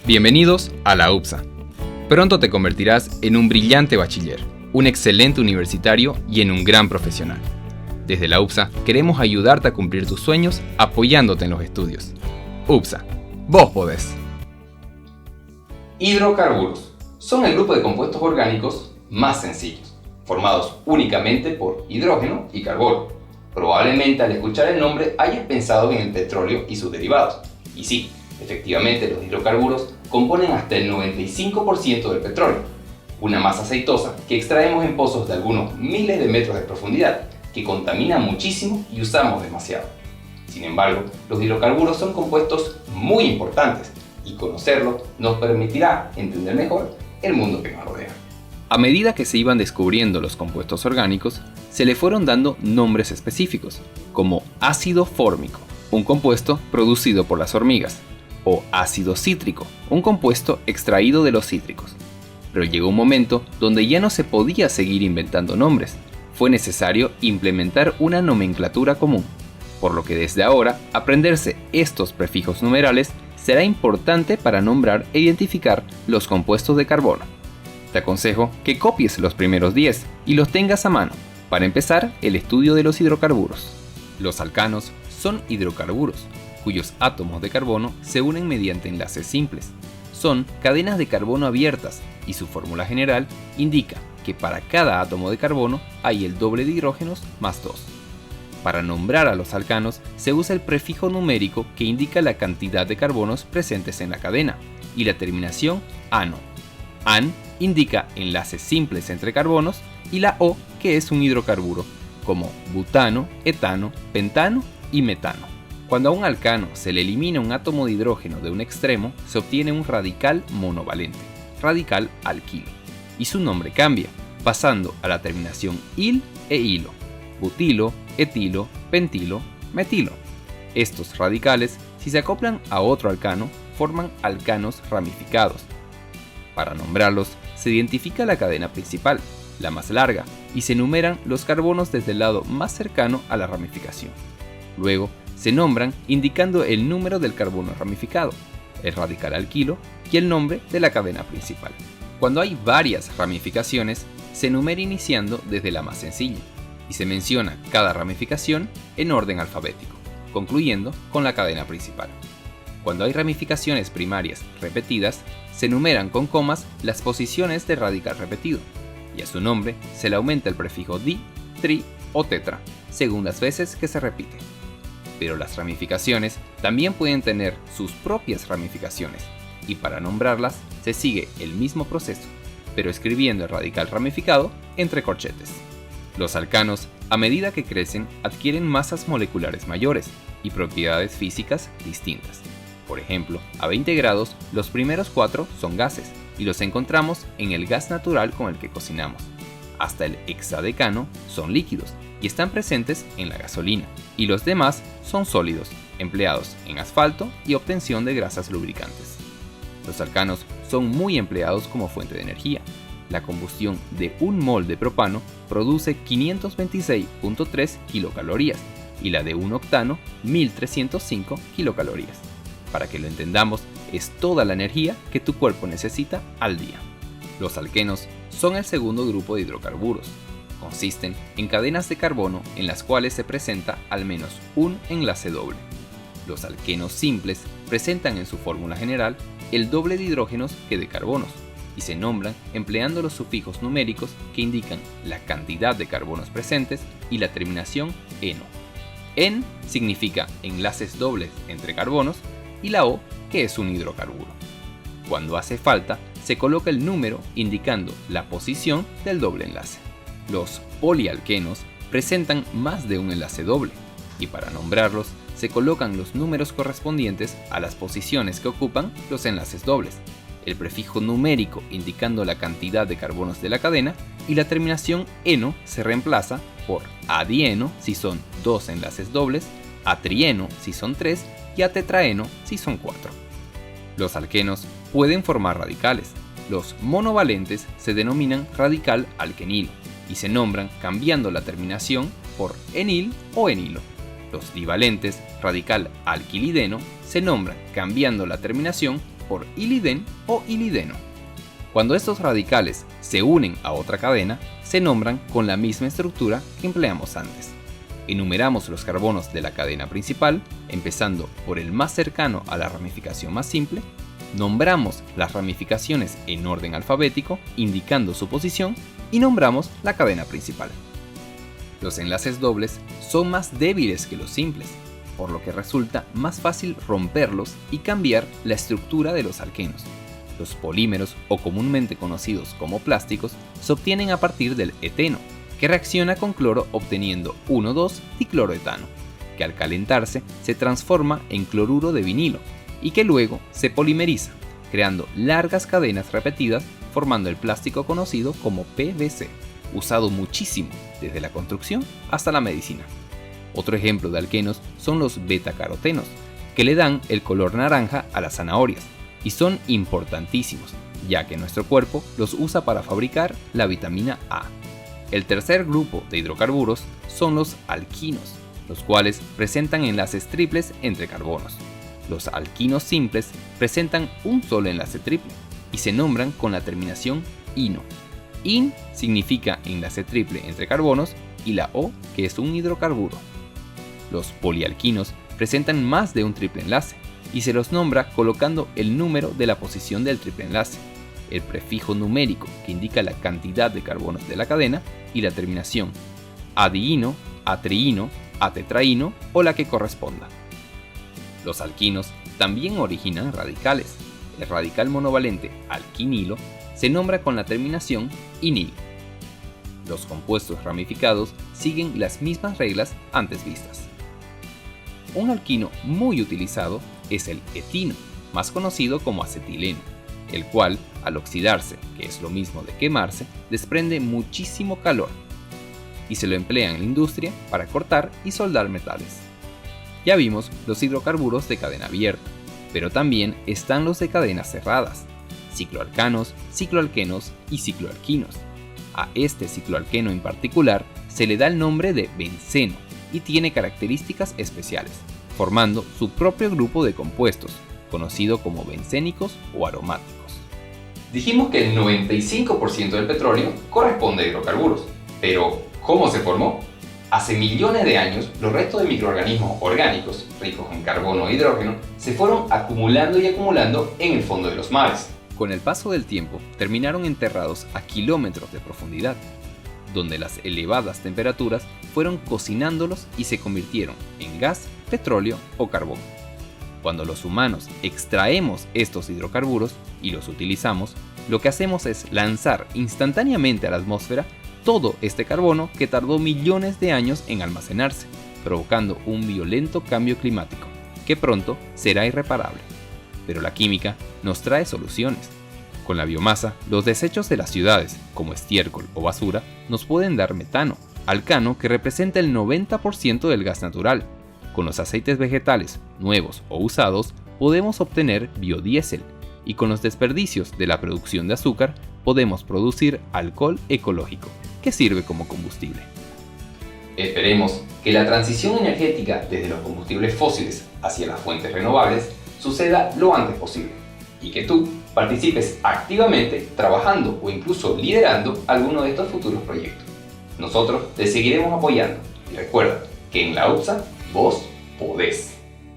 Bienvenidos a la UPSA. Pronto te convertirás en un brillante bachiller, un excelente universitario y en un gran profesional. Desde la UPSA queremos ayudarte a cumplir tus sueños apoyándote en los estudios. UPSA, vos podés. Hidrocarburos son el grupo de compuestos orgánicos más sencillos, formados únicamente por hidrógeno y carbono. Probablemente al escuchar el nombre hayas pensado en el petróleo y sus derivados. Y sí, efectivamente los hidrocarburos componen hasta el 95% del petróleo, una masa aceitosa que extraemos en pozos de algunos miles de metros de profundidad, que contamina muchísimo y usamos demasiado. Sin embargo, los hidrocarburos son compuestos muy importantes y conocerlos nos permitirá entender mejor el mundo que nos rodea. A medida que se iban descubriendo los compuestos orgánicos, se le fueron dando nombres específicos, como ácido fórmico, un compuesto producido por las hormigas, o ácido cítrico, un compuesto extraído de los cítricos. Pero llegó un momento donde ya no se podía seguir inventando nombres. Fue necesario implementar una nomenclatura común, por lo que desde ahora aprenderse estos prefijos numerales será importante para nombrar e identificar los compuestos de carbono. Te aconsejo que copies los primeros 10 y los tengas a mano para empezar el estudio de los hidrocarburos. Los alcanos son hidrocarburos, cuyos átomos de carbono se unen mediante enlaces simples. Son cadenas de carbono abiertas y su fórmula general indica que para cada átomo de carbono hay el doble de hidrógenos más 2. Para nombrar a los alcanos se usa el prefijo numérico que indica la cantidad de carbonos presentes en la cadena y la terminación ano. An indica enlaces simples entre carbonos y la O que es un hidrocarburo, como butano, etano, pentano y metano. Cuando a un alcano se le elimina un átomo de hidrógeno de un extremo, se obtiene un radical monovalente, radical alquilo, y su nombre cambia, pasando a la terminación il e ilo, butilo, etilo, pentilo, metilo. Estos radicales, si se acoplan a otro alcano, forman alcanos ramificados. Para nombrarlos, se identifica la cadena principal, la más larga, y se enumeran los carbonos desde el lado más cercano a la ramificación. Luego, se nombran indicando el número del carbono ramificado, el radical alquilo y el nombre de la cadena principal. Cuando hay varias ramificaciones, se enumera iniciando desde la más sencilla y se menciona cada ramificación en orden alfabético, concluyendo con la cadena principal. Cuando hay ramificaciones primarias repetidas, se enumeran con comas las posiciones del radical repetido, y a su nombre se le aumenta el prefijo di, tri o tetra, según las veces que se repite. Pero las ramificaciones también pueden tener sus propias ramificaciones, y para nombrarlas se sigue el mismo proceso, pero escribiendo el radical ramificado entre corchetes. Los alcanos, a medida que crecen, adquieren masas moleculares mayores y propiedades físicas distintas. Por ejemplo, a 20 grados, los primeros 4 son gases, y los encontramos en el gas natural con el que cocinamos. Hasta el hexadecano son líquidos, y están presentes en la gasolina, y los demás son sólidos, empleados en asfalto y obtención de grasas lubricantes. Los alcanos son muy empleados como fuente de energía. La combustión de un mol de propano produce 526.3 kilocalorías y la de un octano 1305 kilocalorías. Para que lo entendamos, es toda la energía que tu cuerpo necesita al día. Los alquenos son el segundo grupo de hidrocarburos. Consisten en cadenas de carbono en las cuales se presenta al menos un enlace doble. Los alquenos simples presentan en su fórmula general el doble de hidrógenos que de carbonos y se nombran empleando los sufijos numéricos que indican la cantidad de carbonos presentes y la terminación eno. En significa enlaces dobles entre carbonos y la O que es un hidrocarburo. Cuando hace falta, se coloca el número indicando la posición del doble enlace. Los polialquenos presentan más de un enlace doble, y para nombrarlos se colocan los números correspondientes a las posiciones que ocupan los enlaces dobles, el prefijo numérico indicando la cantidad de carbonos de la cadena, y la terminación eno se reemplaza por adieno si son 2 enlaces dobles, atrieno si son 3 y atetraeno si son 4. Los alquenos pueden formar radicales. Los monovalentes se denominan radical alquenilo y se nombran cambiando la terminación por enil o enilo. Los divalentes, radical alquilideno, se nombran cambiando la terminación por ilidén o ilideno. Cuando estos radicales se unen a otra cadena, se nombran con la misma estructura que empleamos antes. Enumeramos los carbonos de la cadena principal, empezando por el más cercano a la ramificación más simple. Nombramos las ramificaciones en orden alfabético, indicando su posición, y nombramos la cadena principal. Los enlaces dobles son más débiles que los simples, por lo que resulta más fácil romperlos y cambiar la estructura de los alquenos. Los polímeros, o comúnmente conocidos como plásticos, se obtienen a partir del eteno, que reacciona con cloro obteniendo 1,2-dicloroetano, que al calentarse se transforma en cloruro de vinilo y que luego se polimeriza, creando largas cadenas repetidas formando el plástico conocido como PVC, usado muchísimo desde la construcción hasta la medicina. Otro ejemplo de alquenos son los betacarotenos, que le dan el color naranja a las zanahorias y son importantísimos, ya que nuestro cuerpo los usa para fabricar la vitamina A. El tercer grupo de hidrocarburos son los alquinos, los cuales presentan enlaces triples entre carbonos. Los alquinos simples presentan un solo enlace triple y se nombran con la terminación ino. In significa enlace triple entre carbonos y la O, que es un hidrocarburo. Los polialquinos presentan más de un triple enlace y se los nombra colocando el número de la posición del triple enlace, el prefijo numérico que indica la cantidad de carbonos de la cadena y la terminación adiino, atriino, atetraíno o la que corresponda. Los alquinos también originan radicales. El radical monovalente alquinilo se nombra con la terminación inil. Los compuestos ramificados siguen las mismas reglas antes vistas. Un alquino muy utilizado es el etino, más conocido como acetileno, el cual, al oxidarse, que es lo mismo de quemarse, desprende muchísimo calor y se lo emplea en la industria para cortar y soldar metales. Ya vimos los hidrocarburos de cadena abierta, pero también están los de cadenas cerradas, cicloalcanos, cicloalquenos y cicloalquinos. A este cicloalqueno en particular se le da el nombre de benceno y tiene características especiales, formando su propio grupo de compuestos, conocido como bencénicos o aromáticos. Dijimos que el 95% del petróleo corresponde a hidrocarburos, pero ¿cómo se formó? Hace millones de años, los restos de microorganismos orgánicos, ricos en carbono e hidrógeno, se fueron acumulando y acumulando en el fondo de los mares. Con el paso del tiempo, terminaron enterrados a kilómetros de profundidad, donde las elevadas temperaturas fueron cocinándolos y se convirtieron en gas, petróleo o carbón. Cuando los humanos extraemos estos hidrocarburos y los utilizamos, lo que hacemos es lanzar instantáneamente a la atmósfera todo este carbono que tardó millones de años en almacenarse, provocando un violento cambio climático, que pronto será irreparable. Pero la química nos trae soluciones. Con la biomasa, los desechos de las ciudades, como estiércol o basura, nos pueden dar metano, alcano que representa el 90% del gas natural. Con los aceites vegetales, nuevos o usados, podemos obtener biodiesel, y con los desperdicios de la producción de azúcar, podemos producir alcohol ecológico, que sirve como combustible. Esperemos que la transición energética desde los combustibles fósiles hacia las fuentes renovables suceda lo antes posible y que tú participes activamente trabajando o incluso liderando alguno de estos futuros proyectos. Nosotros te seguiremos apoyando y recuerda que en la UPSA vos podés.